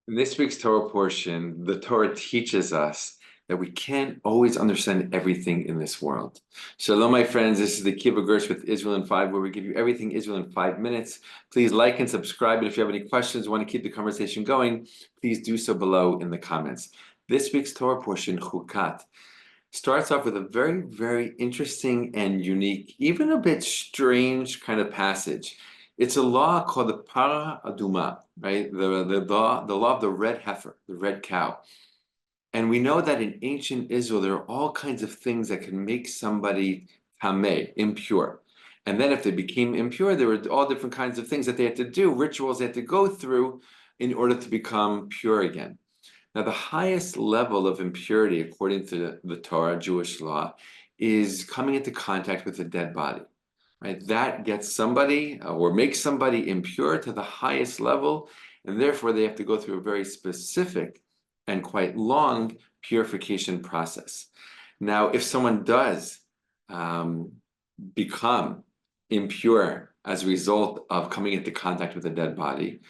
In this week's Torah portion, the Torah teaches us that we can't always understand everything in this world. Shalom, my friends. This is the Akiva Gersh with Israel in 5, where we give you everything Israel in 5 minutes. Please like and subscribe. And if you have any questions, want to keep the conversation going, please do so below in the comments. This week's Torah portion, Chukat, starts off with a very, very interesting and unique, even a bit strange kind of passage. It's a law called the Para Aduma, right? The law of the red heifer, the red cow. And we know that in ancient Israel, there are all kinds of things that can make somebody tameh, impure. And then if they became impure, there were all different kinds of things that they had to do, rituals they had to go through in order to become pure again. Now, the highest level of impurity, according to the Torah, Jewish law, is coming into contact with a dead body. Right? That gets somebody or makes somebody impure to the highest level, and therefore they have to go through a very specific and quite long purification process. Now, if someone does become impure as a result of coming into contact with a dead body,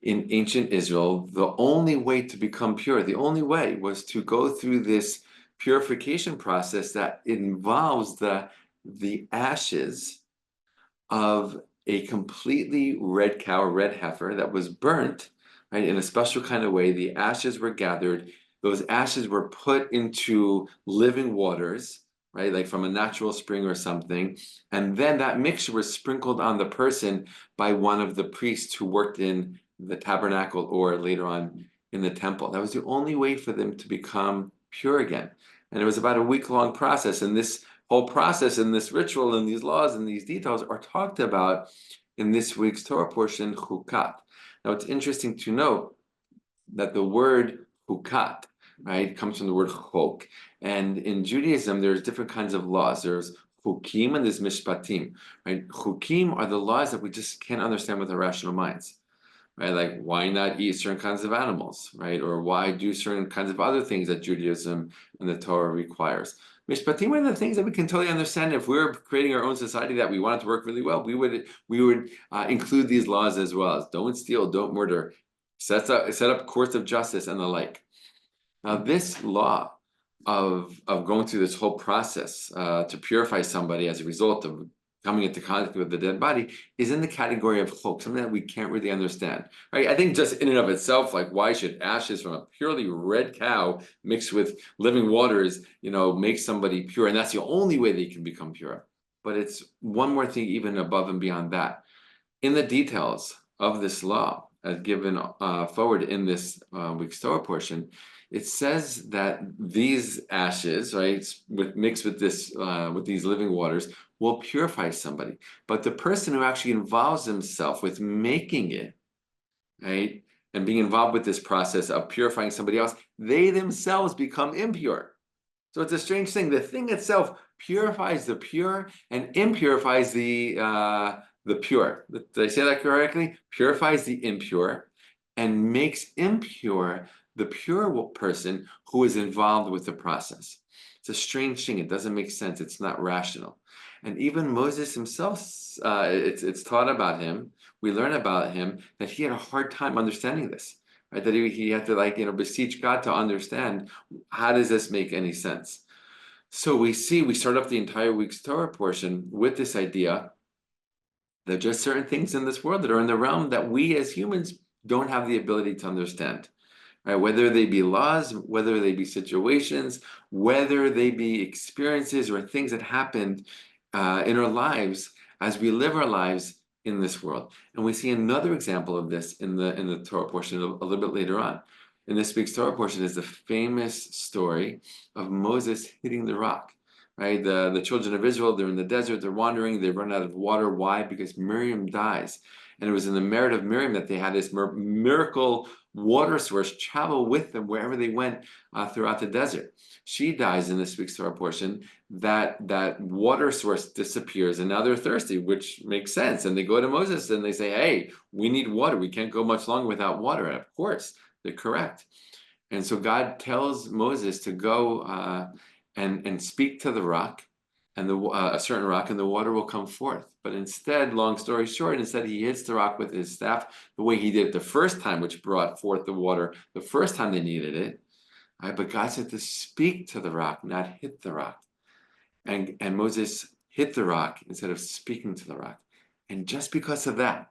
in ancient Israel, the only way to become pure, the only way was to go through this purification process that involves the ashes of a completely red cow, or red heifer that was burnt, right, in a special kind of way. The ashes were gathered. Those ashes were put into living waters, right, like from a natural spring or something. And then that mixture was sprinkled on the person by one of the priests who worked in the tabernacle or later on in the temple. That was the only way for them to become pure again. And it was about a week-long process. And this whole process and this ritual and these laws and these details are talked about in this week's Torah portion, Chukat. Now, it's interesting to note that the word Chukat, right, comes from the word chok. And in Judaism, there's different kinds of laws. There's chukim and there's mishpatim, right? Chukim are the laws that we just can't understand with our rational minds. Right, like why not eat certain kinds of animals, right? Or why do certain kinds of other things that Judaism and the Torah requires? Mishpatim are the things that we can totally understand. If we were creating our own society that we wanted to work really well, we would include these laws as well as don't steal, don't murder, set up courts of justice and the like. Now, this law of going through this whole process to purify somebody as a result of coming into contact with the dead body is in the category of chok, something that we can't really understand. Right? I think just in and of itself, like why should ashes from a purely red cow mixed with living waters, make somebody pure? And that's the only way they can become pure. But it's one more thing even above and beyond that. In the details of this law, as given forward in this week's Torah portion, it says that these ashes, right, mixed with these living waters, will purify somebody. But the person who actually involves himself with making it, right, and being involved with this process of purifying somebody else, they themselves become impure. So it's a strange thing. The thing itself purifies the pure and impurifies the pure. Did I say that correctly? Purifies the impure and makes impure the pure person who is involved with the process. It's a strange thing. It doesn't make sense. It's not rational. And even Moses himself, it's taught about him. We learn about him that he had a hard time understanding this, right? That he had to beseech God to understand, how does this make any sense? So we start off the entire week's Torah portion with this idea that just certain things in this world that are in the realm that we as humans don't have the ability to understand. Right? Whether they be laws, whether they be situations, whether they be experiences or things that happened in our lives as we live our lives in this world. And we see another example of this in the Torah portion a little bit later on. In this week's Torah portion is the famous story of Moses hitting the rock. Right? The children of Israel, they're in the desert, they're wandering, they run out of water. Why? Because Miriam dies. And it was in the merit of Miriam that they had this miracle water source travel with them wherever they went throughout the desert. She dies in this week's Torah portion. That water source disappears, and now they're thirsty, which makes sense. And they go to Moses and they say, "Hey, we need water. We can't go much longer without water." And of course, they're correct. And so God tells Moses to go and speak to the rock and a certain rock, and the water will come forth. But instead, long story short, instead he hits the rock with his staff the way he did it the first time, which brought forth the water the first time they needed it. Right? But God said to speak to the rock, not hit the rock. And Moses hit the rock instead of speaking to the rock. And just because of that,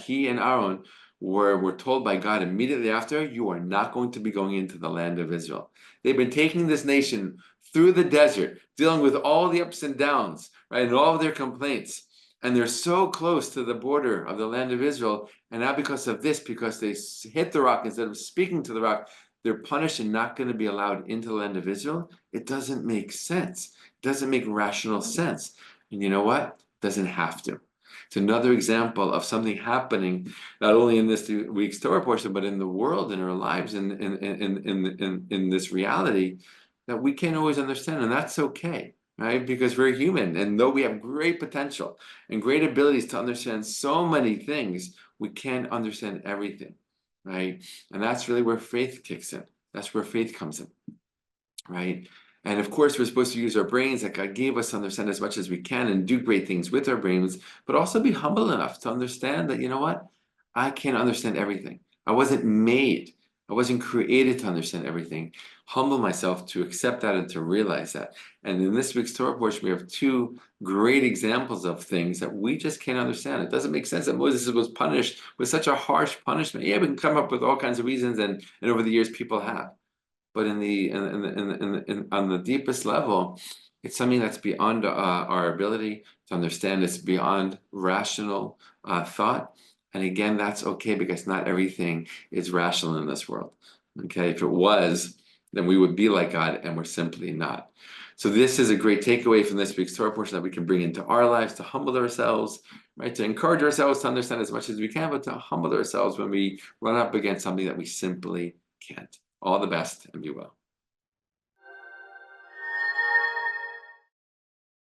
he and Aaron were told by God immediately after, you are not going to be going into the land of Israel. They've been taking this nation through the desert, dealing with all the ups and downs, right, and all of their complaints. And they're so close to the border of the land of Israel. And now because of this, because they hit the rock instead of speaking to the rock, they're punished and not going to be allowed into the land of Israel. It doesn't make sense. It doesn't make rational sense. And you know what? It doesn't have to. It's another example of something happening, not only in this week's Torah portion, but in the world, in our lives, in this reality that we can't always understand. And that's okay, right? Because we're human. And though we have great potential and great abilities to understand so many things, we can't understand everything, right? And that's really where faith kicks in. That's where faith comes in, right? And of course, we're supposed to use our brains that God gave us to understand as much as we can and do great things with our brains, but also be humble enough to understand that, you know what? I can't understand everything. I wasn't made. I wasn't created to understand everything. Humble myself to accept that and to realize that. And in this week's Torah portion, we have two great examples of things that we just can't understand. It doesn't make sense that Moses was punished with such a harsh punishment. Yeah, we can come up with all kinds of reasons, and over the years, people have. But on the deepest level, it's something that's beyond our ability to understand. It's beyond rational thought. And again, that's okay because not everything is rational in this world. Okay, if it was, then we would be like God, and we're simply not. So this is a great takeaway from this week's Torah portion that we can bring into our lives to humble ourselves, right? To encourage ourselves to understand as much as we can, but to humble ourselves when we run up against something that we simply can't. All the best, and be well.